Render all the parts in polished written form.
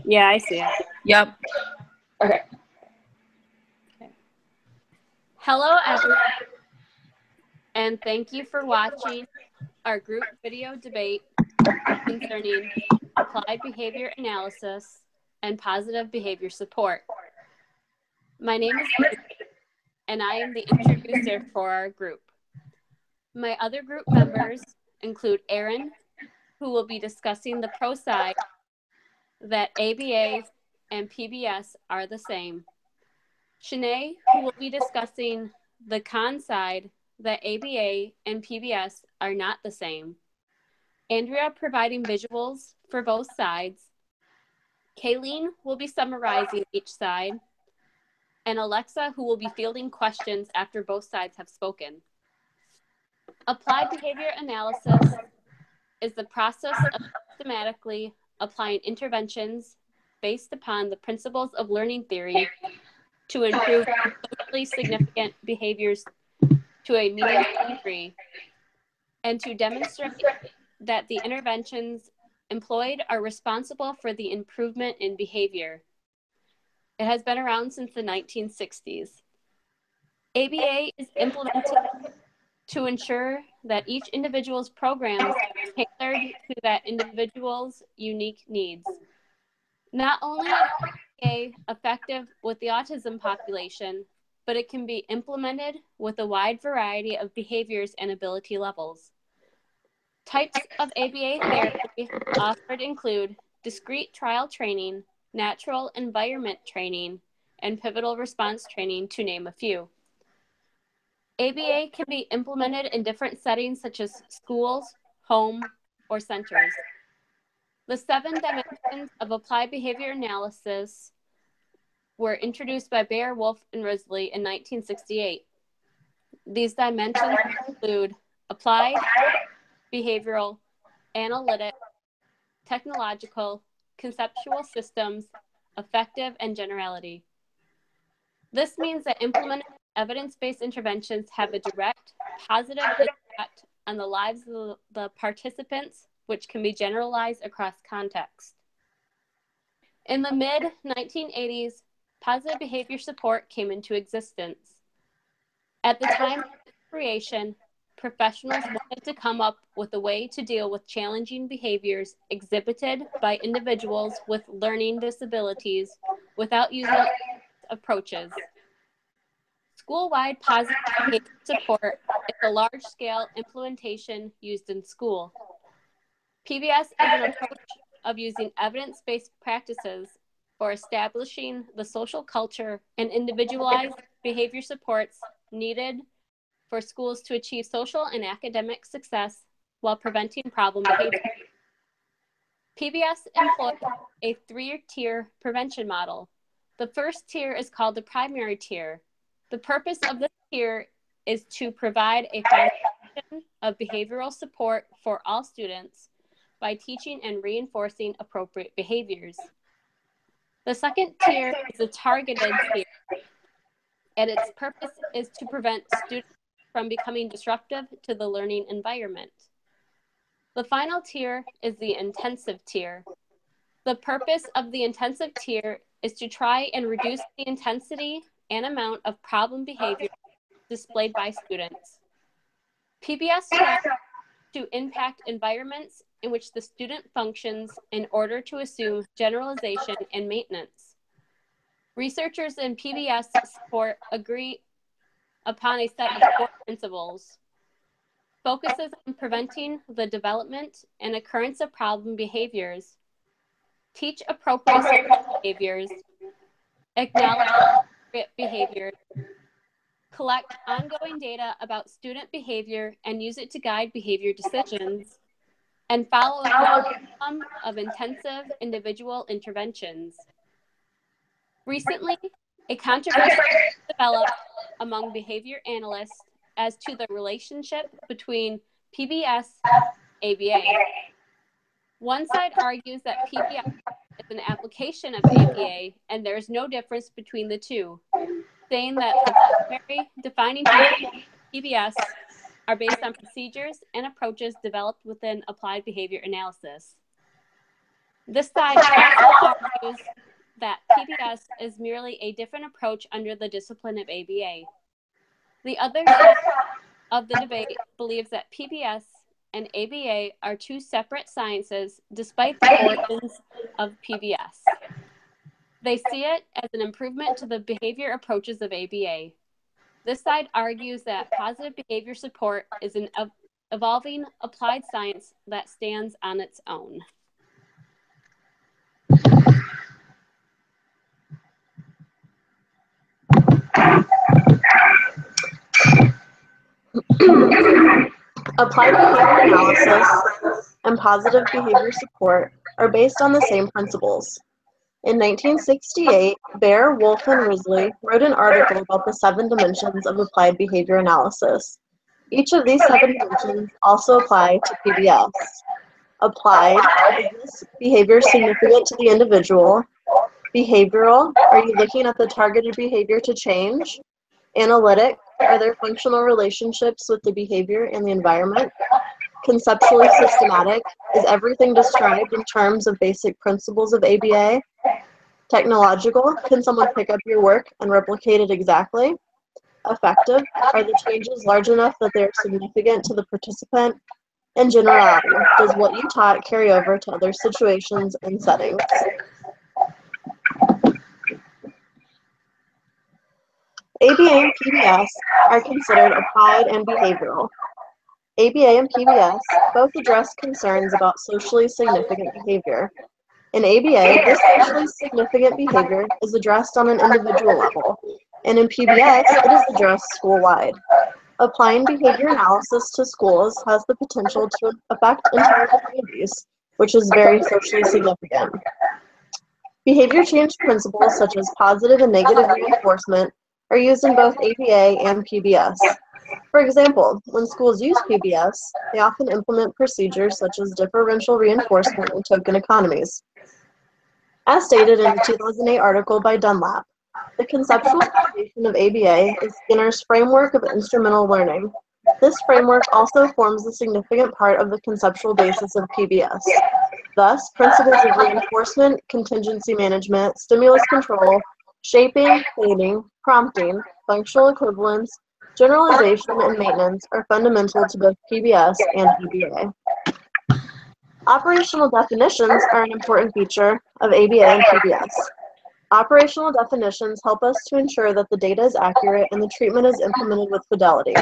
Yeah, I see it. Yep. Okay. Hello, everyone, and thank you for watching our group video debate concerning applied behavior analysis and positive behavior support. My name is Amy, and I am the introducer for our group. My other group members include Aaron, who will be discussing the pro side that ABA and PBS are the same. Shanae, who will be discussing the con side that ABA and PBS are not the same. Andrea providing visuals for both sides. Kayleen will be summarizing each side. And Alexa, who will be fielding questions after both sides have spoken. Applied behavior analysis is the process of systematically applying interventions based upon the principles of learning theory to improve socially significant behaviors to a meaningful degree, and to demonstrate that the interventions employed are responsible for the improvement in behavior. It has been around since the 1960s. ABA is implemented to ensure that each individual's programs are tailored to that individual's unique needs. Not only is ABA effective with the autism population, but it can be implemented with a wide variety of behaviors and ability levels. Types of ABA therapy offered include discrete trial training, natural environment training, and pivotal response training, to name a few. ABA can be implemented in different settings such as schools, home, or centers. The 7 dimensions of applied behavior analysis were introduced by Baer, Wolf, and Risley in 1968. These dimensions include applied, behavioral, analytic, technological, conceptual systems, effective, and generality. This means that implemented evidence-based interventions have a direct, positive impact on the lives of the participants, which can be generalized across context. In the mid-1980s, positive behavior support came into existence. At the time of its creation, professionals wanted to come up with a way to deal with challenging behaviors exhibited by individuals with learning disabilities without using approaches. School-wide positive behavior support is a large-scale implementation used in school. PBS is an approach of using evidence-based practices for establishing the social culture and individualized behavior supports needed for schools to achieve social and academic success while preventing problem behavior. PBS employs a 3-tier prevention model. The first tier is called the primary tier. The purpose of this tier is to provide a foundation of behavioral support for all students by teaching and reinforcing appropriate behaviors. The second tier is a targeted tier, and its purpose is to prevent students from becoming disruptive to the learning environment. The final tier is the intensive tier. The purpose of the intensive tier is to try and reduce the intensity and amount of problem behavior displayed by students. PBS tries to impact environments in which the student functions in order to assume generalization and maintenance. Researchers in PBS support agree upon a set of 4 principles. Focuses on preventing the development and occurrence of problem behaviors. Teach appropriate social behaviors. Acknowledge appropriate behaviors. Collect ongoing data about student behavior and use it to guide behavior decisions. And follow a curriculum of intensive individual interventions. Recently, a controversy developed among behavior analysts as to the relationship between PBS and ABA. One side argues that PBS is an application of ABA and there is no difference between the two, saying that the primary defining feature of PBS are based on procedures and approaches developed within applied behavior analysis. This side also argues that PBS is merely a different approach under the discipline of ABA. The other side of the debate believes that PBS and ABA are two separate sciences despite the origins of PBS. They see it as an improvement to the behavior approaches of ABA. This side argues that positive behavior support is an evolving applied science that stands on its own. Applied behavior analysis and positive behavior support are based on the same principles. In 1968, Baer, Wolf, and Risley wrote an article about the 7 dimensions of applied behavior analysis. Each of these 7 dimensions also apply to PBS. Applied, is this behavior significant to the individual? Behavioral, are you looking at the targeted behavior to change? Analytic, are there functional relationships with the behavior and the environment? Conceptually systematic, is everything described in terms of basic principles of ABA? Technological, can someone pick up your work and replicate it exactly? Effective, are the changes large enough that they are significant to the participant? And generality, does what you taught carry over to other situations and settings? ABA and PBS are considered applied and behavioral. ABA and PBS both address concerns about socially significant behavior. In ABA, this socially significant behavior is addressed on an individual level, and in PBS, it is addressed school-wide. Applying behavior analysis to schools has the potential to affect entire communities, which is very socially significant. Behavior change principles such as positive and negative reinforcement are used in both ABA and PBS. For example, when schools use PBS, they often implement procedures such as differential reinforcement and token economies. As stated in a 2008 article by Dunlap, the conceptual foundation of ABA is Skinner's framework of instrumental learning. This framework also forms a significant part of the conceptual basis of PBS. Thus, principles of reinforcement, contingency management, stimulus control, shaping, cleaning, prompting, functional equivalence, generalization, and maintenance are fundamental to both PBS and ABA. Operational definitions are an important feature of ABA and PBS. Operational definitions help us to ensure that the data is accurate and the treatment is implemented with fidelity.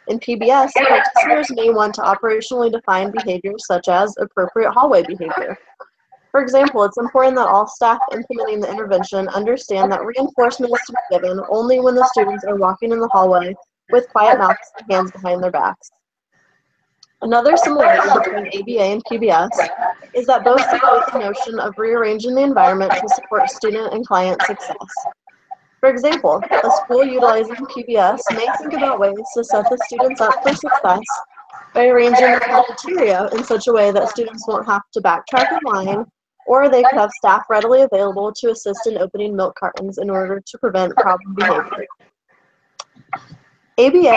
In PBS, practitioners may want to operationally define behaviors such as appropriate hallway behavior. For example, it's important that all staff implementing the intervention understand that reinforcement is to be given only when the students are walking in the hallway with quiet mouths and hands behind their backs. Another similarity between ABA and PBS is that both support the notion of rearranging the environment to support student and client success. For example, a school utilizing PBS may think about ways to set the students up for success by arranging the cafeteria in such a way that students won't have to backtrack in line, or they could have staff readily available to assist in opening milk cartons in order to prevent problem behavior. ABA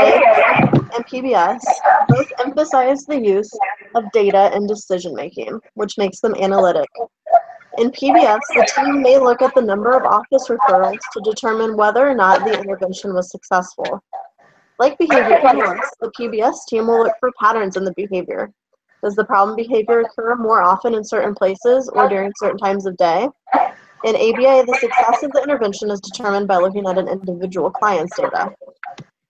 and PBS both emphasize the use of data in decision-making, which makes them analytic. In PBS, the team may look at the number of office referrals to determine whether or not the intervention was successful. Like behavior analysts, the PBS team will look for patterns in the behavior. Does the problem behavior occur more often in certain places or during certain times of day? In ABA, the success of the intervention is determined by looking at an individual client's data.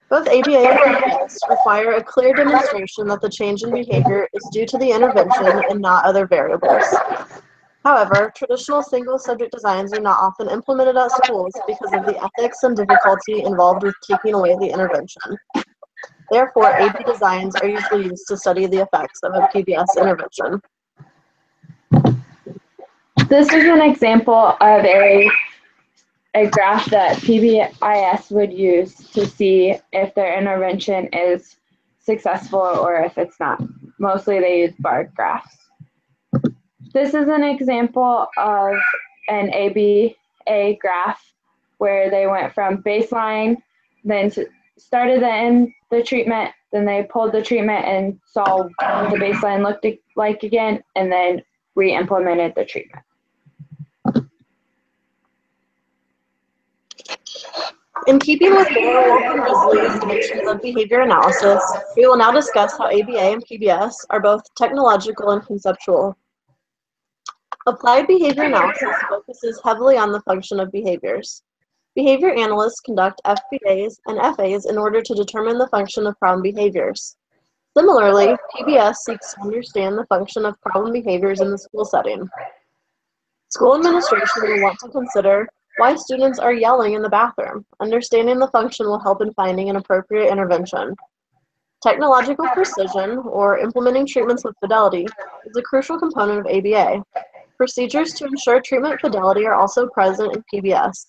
Both ABA and PBS require a clear demonstration that the change in behavior is due to the intervention and not other variables. However, traditional single-subject designs are not often implemented at schools because of the ethics and difficulty involved with taking away the intervention. Therefore, AB designs are usually used to study the effects of a PBS intervention. This is an example of a graph that PBIS would use to see if their intervention is successful or if it's not. Mostly they use bar graphs. This is an example of an ABA graph where they went from baseline, then started the treatment, then they pulled the treatment and saw what the baseline looked like again, and then re-implemented the treatment. In keeping with Bear, Wolf, and Risley's dimensions of behavior analysis, we will now discuss how ABA and PBS are both technological and conceptual. Applied behavior analysis focuses heavily on the function of behaviors. Behavior analysts conduct FBAs and FAs in order to determine the function of problem behaviors. Similarly, PBS seeks to understand the function of problem behaviors in the school setting. School administration will want to consider why students are yelling in the bathroom. Understanding the function will help in finding an appropriate intervention. Technological precision, or implementing treatments with fidelity, is a crucial component of ABA. Procedures to ensure treatment fidelity are also present in PBS.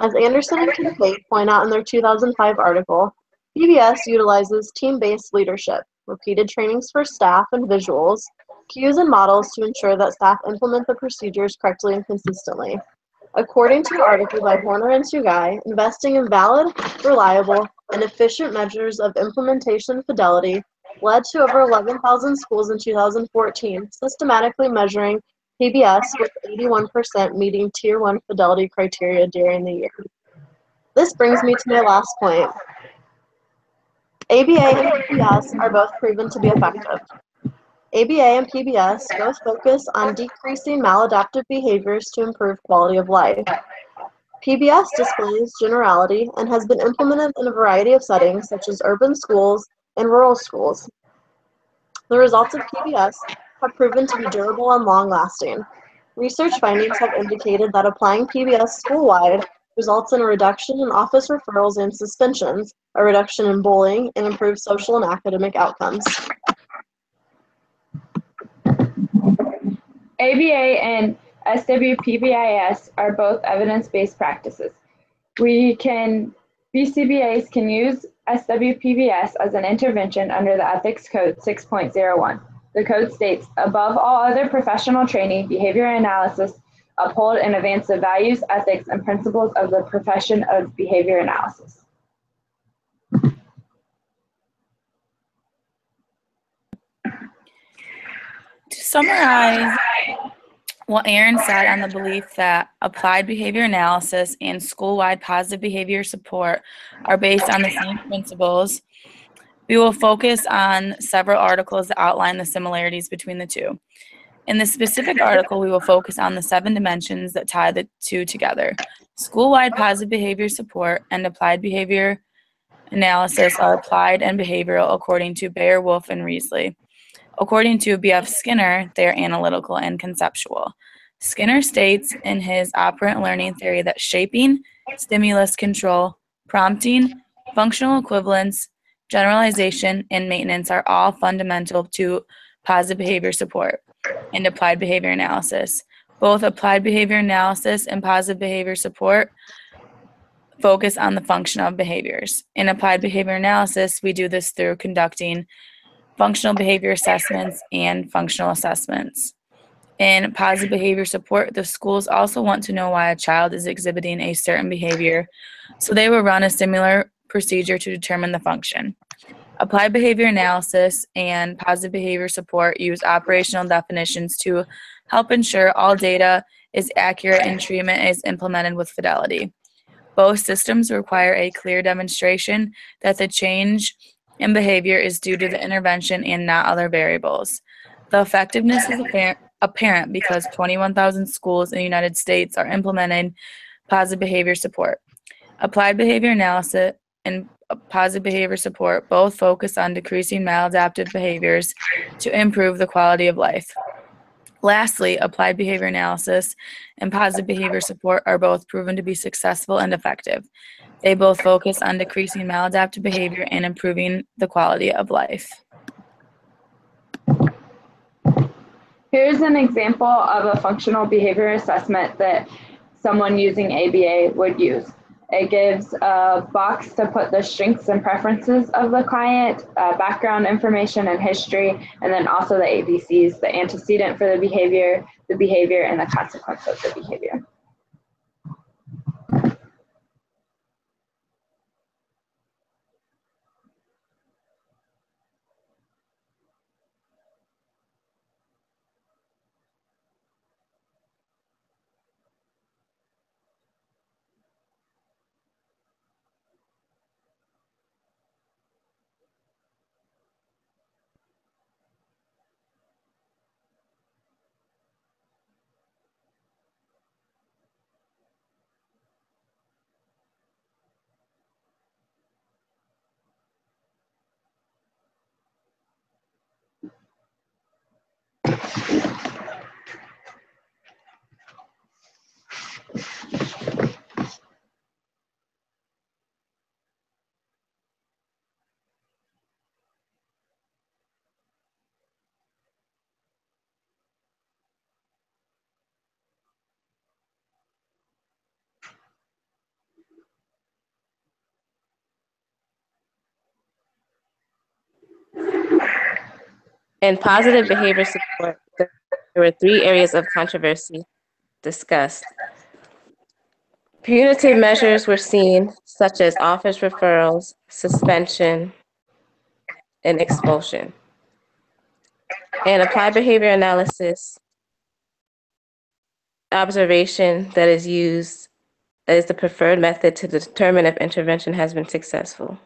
As Anderson and Kincaid point out in their 2005 article, PBS utilizes team-based leadership, repeated trainings for staff and visuals, cues and models to ensure that staff implement the procedures correctly and consistently. According to an article by Horner and Sugai, investing in valid, reliable, and efficient measures of implementation fidelity led to over 11,000 schools in 2014 systematically measuring PBS with 81% meeting Tier 1 fidelity criteria during the year. This brings me to my last point. ABA and PBS are both proven to be effective. ABA and PBS both focus on decreasing maladaptive behaviors to improve quality of life. PBS displays generality and has been implemented in a variety of settings such as urban schools and rural schools. The results of PBS have proven to be durable and long-lasting. Research findings have indicated that applying PBS school-wide results in a reduction in office referrals and suspensions, a reduction in bullying, and improved social and academic outcomes. ABA and SWPBIS are both evidence-based practices. BCBAs can use SWPBS as an intervention under the Ethics Code 6.01. The code states, above all other professional training, behavior analysis uphold and advance the values, ethics, and principles of the profession of behavior analysis. To summarize what Aaron said on the belief that applied behavior analysis and school-wide positive behavior support are based on the same principles, we will focus on several articles that outline the similarities between the two. In this specific article, we will focus on the 7 dimensions that tie the two together. School-wide positive behavior support and applied behavior analysis are applied and behavioral according to Bayer, Wolf, and Risley. According to B.F. Skinner, they are analytical and conceptual. Skinner states in his operant learning theory that shaping, stimulus control, prompting, functional equivalence, generalization, and maintenance are all fundamental to positive behavior support and applied behavior analysis. Both applied behavior analysis and positive behavior support focus on the function of behaviors. In applied behavior analysis, we do this through conducting functional behavior assessments and functional assessments. In positive behavior support, the schools also want to know why a child is exhibiting a certain behavior, so they will run a similar procedure to determine the function. Applied behavior analysis and positive behavior support use operational definitions to help ensure all data is accurate and treatment is implemented with fidelity. Both systems require a clear demonstration that the change in behavior is due to the intervention and not other variables. The effectiveness is apparent because 21,000 schools in the United States are implementing positive behavior support. Applied behavior analysis and positive behavior support both focus on decreasing maladaptive behaviors to improve the quality of life. Lastly, applied behavior analysis and positive behavior support are both proven to be successful and effective. They both focus on decreasing maladaptive behavior and improving the quality of life. Here's an example of a functional behavior assessment that someone using ABA would use. It gives a box to put the strengths and preferences of the client, background information and history, and then also the ABCs, the antecedent for the behavior, and the consequence of the behavior. In positive behavior support, there were 3 areas of controversy discussed. Punitive measures were seen, such as office referrals, suspension, and expulsion. In applied behavior analysis, observation that is used is the preferred method to determine if intervention has been successful.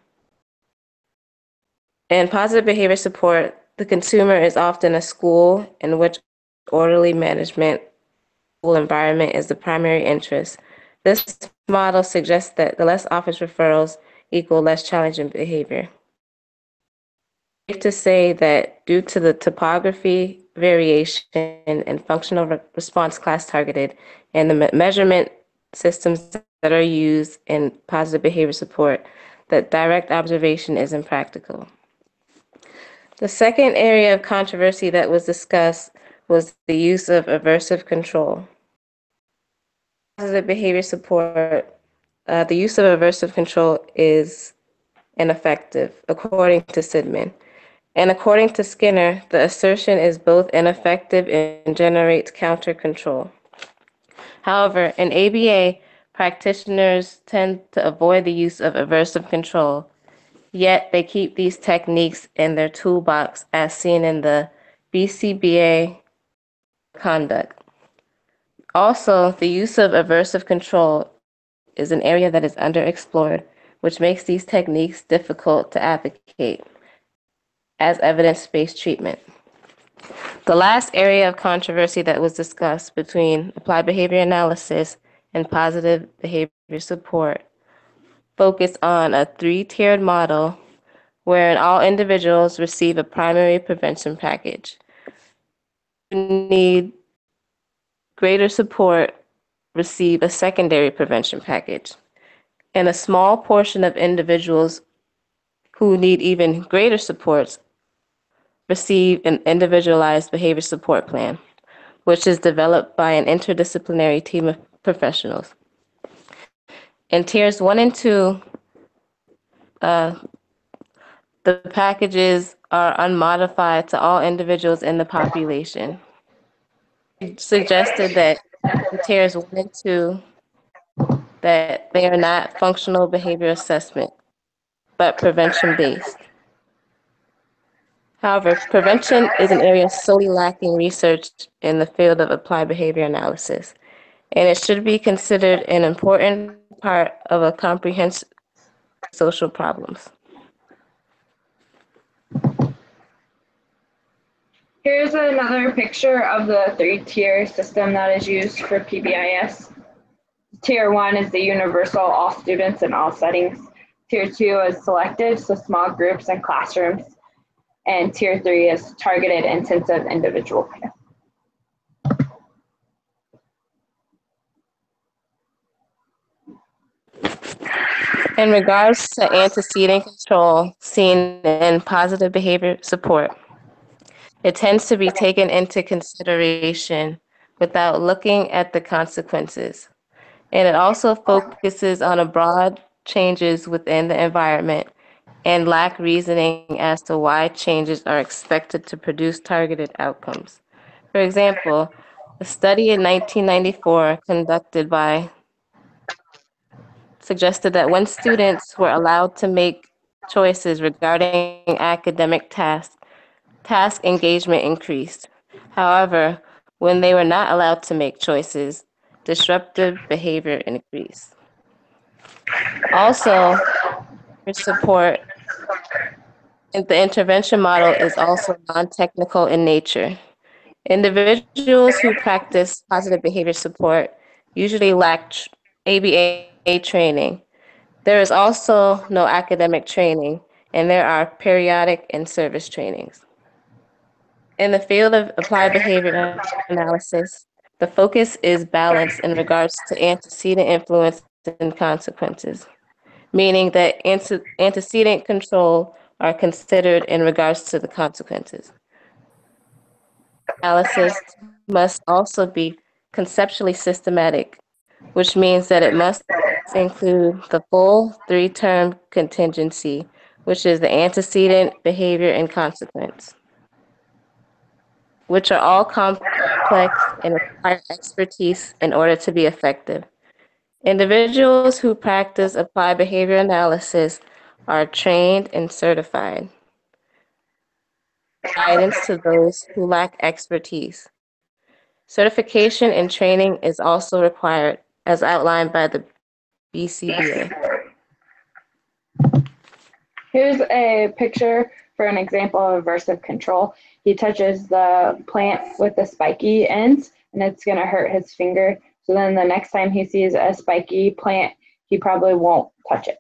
In positive behavior support, the consumer is often a school in which orderly management school environment is the primary interest. This model suggests that the less office referrals equal less challenging behavior. Safe to say that due to the topography, variation, and functional response class targeted, and the measurement systems that are used in positive behavior support, that direct observation is impractical. The second area of controversy that was discussed was the use of aversive control. Positive behavior support, the use of aversive control is ineffective, according to Sidman. And according to Skinner, the assertion is both ineffective and generates counter control. However, in ABA, practitioners tend to avoid the use of aversive control, yet they keep these techniques in their toolbox as seen in the BCBA conduct. Also, the use of aversive control is an area that is underexplored, which makes these techniques difficult to advocate as evidence-based treatment. The last area of controversy that was discussed between applied behavior analysis and positive behavior support focused on a 3-tiered model wherein all individuals receive a primary prevention package. Who need greater support receive a secondary prevention package, and a small portion of individuals who need even greater supports receive an individualized behavior support plan, which is developed by an interdisciplinary team of professionals. In tiers 1 and 2, the packages are unmodified to all individuals in the population. It suggested that in tiers 1 and 2, that they are not functional behavior assessment, but prevention-based. However, prevention is an area solely lacking research in the field of applied behavior analysis, and it should be considered an important part of a comprehensive social problems. Here's another picture of the 3-tier system that is used for PBIS. Tier 1 is the universal, all students in all settings. Tier 2 is selected, so small groups and classrooms. And Tier 3 is targeted, intensive, individual care. In regards to antecedent control seen in positive behavior support, it tends to be taken into consideration without looking at the consequences. And it also focuses on a broad changes within the environment and lack reasoning as to why changes are expected to produce targeted outcomes. For example, a study in 1994 conducted by suggested that when students were allowed to make choices regarding academic tasks, task engagement increased. However, when they were not allowed to make choices, disruptive behavior increased. Also, support the intervention model is also non-technical in nature. Individuals who practice positive behavior support usually lack ABA training. There is also no academic training, and there are periodic in-service trainings. In the field of applied behavior analysis, the focus is balanced in regards to antecedent influence and consequences, meaning that antecedent control are considered in regards to the consequences. Analysis must also be conceptually systematic, which means that it must include the full 3-term contingency, which is the antecedent, behavior, and consequence. which are all complex and require expertise in order to be effective. Individuals who practice applied behavior analysis are trained and certified. Guidance to those who lack expertise. Certification and training is also required as outlined by the BCBA. Here's a picture for an example of aversive control. He touches the plant with the spiky ends, and it's going to hurt his finger. So then the next time he sees a spiky plant, he probably won't touch it.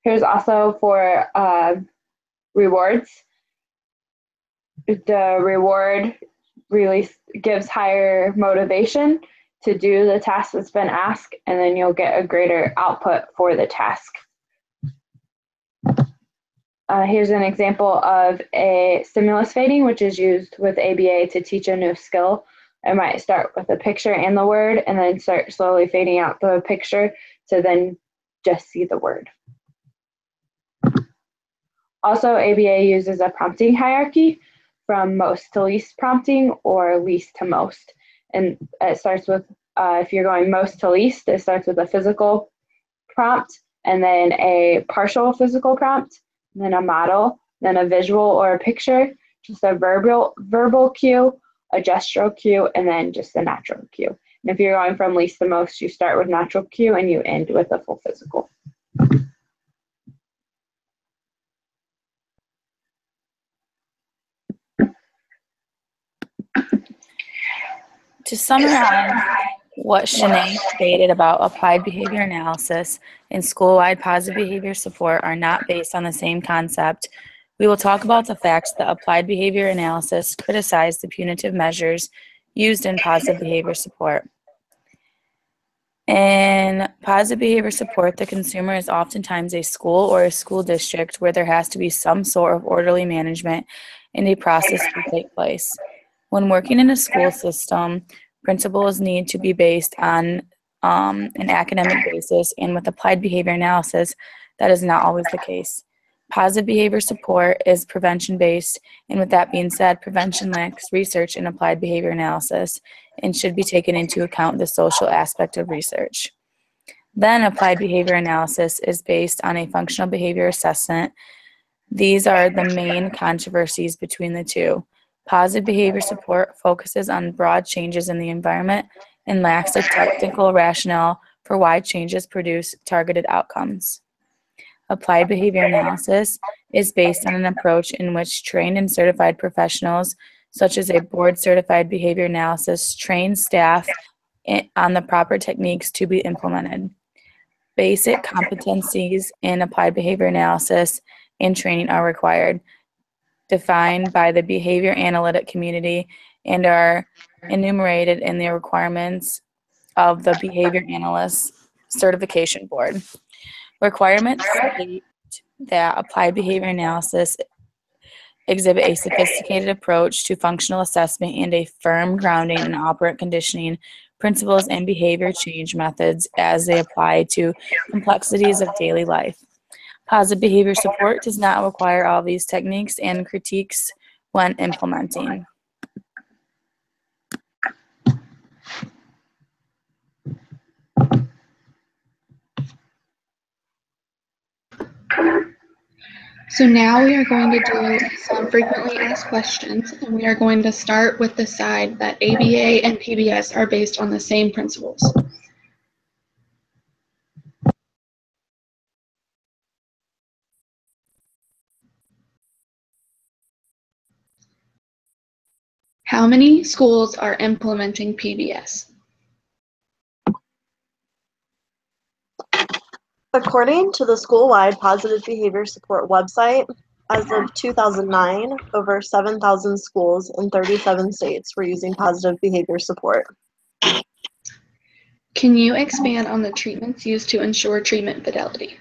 Here's also for rewards. The reward really gives higher motivation to do the task that's been asked, and then you'll get a greater output for the task. Here's an example of a stimulus fading, which is used with ABA to teach a new skill. It might start with a picture and the word, and then start slowly fading out the picture to then just see the word. Also, ABA uses a prompting hierarchy from most to least prompting or least to most. And it starts with, if you're going most to least, it starts with a physical prompt, and then a partial physical prompt, and then a model, then a visual or a picture, just a verbal cue, a gestural cue, and then just a natural cue. And if you're going from least to most, you start with natural cue and you end with a full physical. To summarize what Shanae stated about applied behavior analysis and school-wide positive behavior support are not based on the same concept, we will talk about the facts that applied behavior analysis criticize the punitive measures used in positive behavior support. In positive behavior support, the consumer is oftentimes a school or a school district where there has to be some sort of orderly management and a process to take place. When working in a school system, principles need to be based on an academic basis, and with applied behavior analysis, that is not always the case. Positive behavior support is prevention-based, and with that being said, prevention lacks research in applied behavior analysis and should be taken into account the social aspect of research. Then applied behavior analysis is based on a functional behavior assessment. These are the main controversies between the two. Positive behavior support focuses on broad changes in the environment and lacks a technical rationale for why changes produce targeted outcomes. Applied behavior analysis is based on an approach in which trained and certified professionals, such as a board-certified behavior analysis, train staff on the proper techniques to be implemented. Basic competencies in applied behavior analysis and training are required, defined by the behavior analytic community, and are enumerated in the requirements of the Behavior Analyst Certification Board. Requirements state that applied behavior analysis exhibit a sophisticated approach to functional assessment and a firm grounding in operant conditioning principles and behavior change methods as they apply to complexities of daily life. Positive behavior support does not require all these techniques and critiques when implementing. So now we are going to do some frequently asked questions, and we are going to start with the side that ABA and PBS are based on the same principles. How many schools are implementing PBS? According to the school-wide positive behavior support website, as of 2009, over 7,000 schools in 37 states were using positive behavior support. Can you expand on the treatments used to ensure treatment fidelity?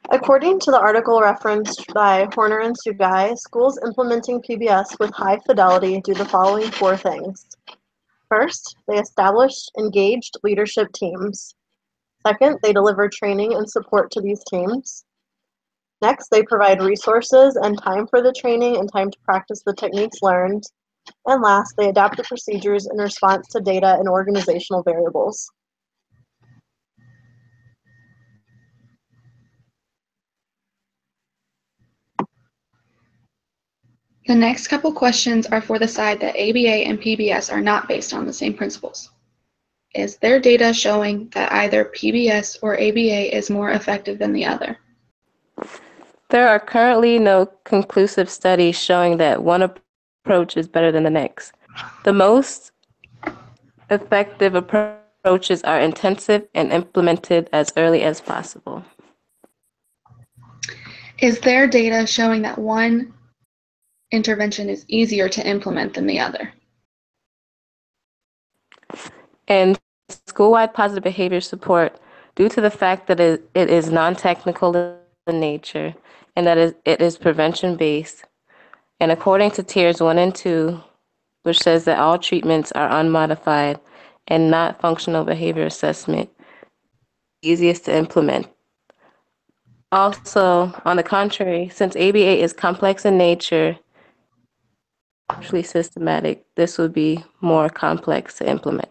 According to the article referenced by Horner and Sugai, schools implementing PBS with high fidelity do the following 4 things. First, they establish engaged leadership teams. Second, they deliver training and support to these teams. Next, they provide resources and time for the training and time to practice the techniques learned. And last, they adapt the procedures in response to data and organizational variables. The next couple questions are for the side that ABA and PBS are not based on the same principles. Is there data showing that either PBS or ABA is more effective than the other? There are currently no conclusive studies showing that one approach is better than the next. The most effective approaches are intensive and implemented as early as possible. Is there data showing that one intervention is easier to implement than the other? And school-wide positive behavior support, due to the fact that it is non-technical in nature and that it is prevention-based, and according to tiers 1 and 2, which says that all treatments are unmodified and not functional behavior assessment, easiest to implement. Also, on the contrary, since ABA is complex in nature, actually systematic, this would be more complex to implement.